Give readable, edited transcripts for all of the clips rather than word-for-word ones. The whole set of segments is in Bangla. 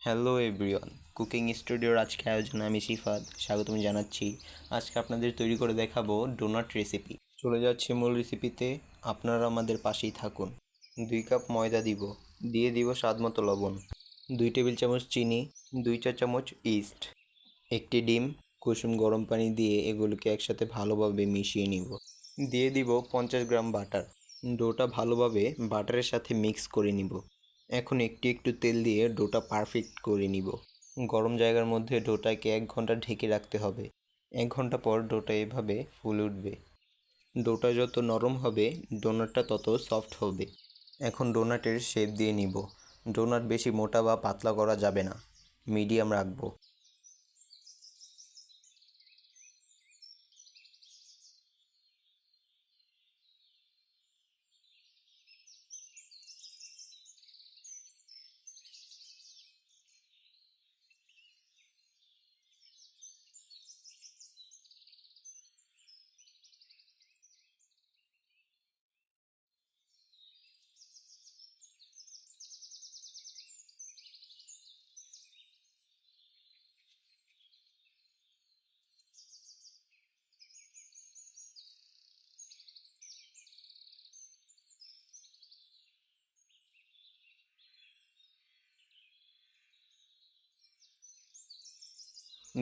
হ্যালো এভরিওয়ান, কুকিং স্টুডিওর আজকে আয়োজনে আমি শিফাত স্বাগতম জানাচ্ছি। আজকে আপনাদের তৈরি করে দেখাবো ডোনাট রেসিপি। চলে যাচ্ছে মূল রেসিপিতে, আপনারা আমাদের পাশেই থাকুন। 2 কাপ ময়দা দিয়ে দিব স্বাদ মতো লবণ, 2 টেবিল চামচ চিনি, 2 চা চামচ ইস্ট, একটি ডিম, কুসুম গরম পানি দিয়ে এগুলোকে একসাথে ভালোভাবে মিশিয়ে নিব। দিয়ে দিব 50 গ্রাম বাটার। ডোটা ভালোভাবে বাটারের সাথে মিক্স করে নিব। এখন একটু একটু তেল দিয়ে ডোটা পারফেক্ট করে নিব। গরম জায়গার মধ্যে ডোটাকে 1 ঘন্টা ঢেকে রাখতে হবে। 1 ঘন্টা পর ডোটা এভাবে ফুলে উঠবে। ডোটা যত নরম হবে ডোনাটটা তত সফট হবে। এখন ডোনাটের শেপ দিয়ে নিব। ডোনাট বেশি মোটা বা পাতলা করা যাবে না, মিডিয়াম রাখবো।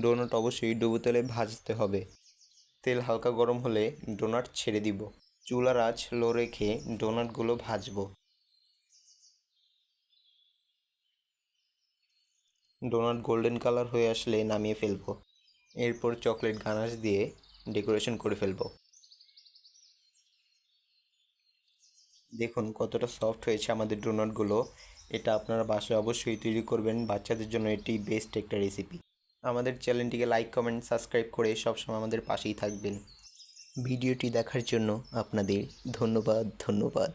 ডোনাট অবশ্যই ডুবো তেলে ভাজতে হবে। তেল হালকা গরম হলে ডোনাট ছেড়ে দিব। চুলার আঁচ লো রেখে ডোনাটগুলো ভাজবো। ডোনাট গোল্ডেন কালার হয়ে আসলে নামিয়ে ফেলবো। এরপর চকলেট গানাশ দিয়ে ডেকোরেশন করে ফেলবো। দেখুন কতটা সফট হয়েছে আমাদের ডোনাটগুলো। এটা আপনারা বাসায় অবশ্যই তৈরি করবেন, বাচ্চাদের জন্য এটি বেস্ট একটা রেসিপি। আমাদের চ্যানেলটিকে লাইক কমেন্ট সাবস্ক্রাইব করে সবসময় আমাদের পাশেই থাকবেন। ভিডিওটি দেখার জন্য আপনাদের ধন্যবাদ।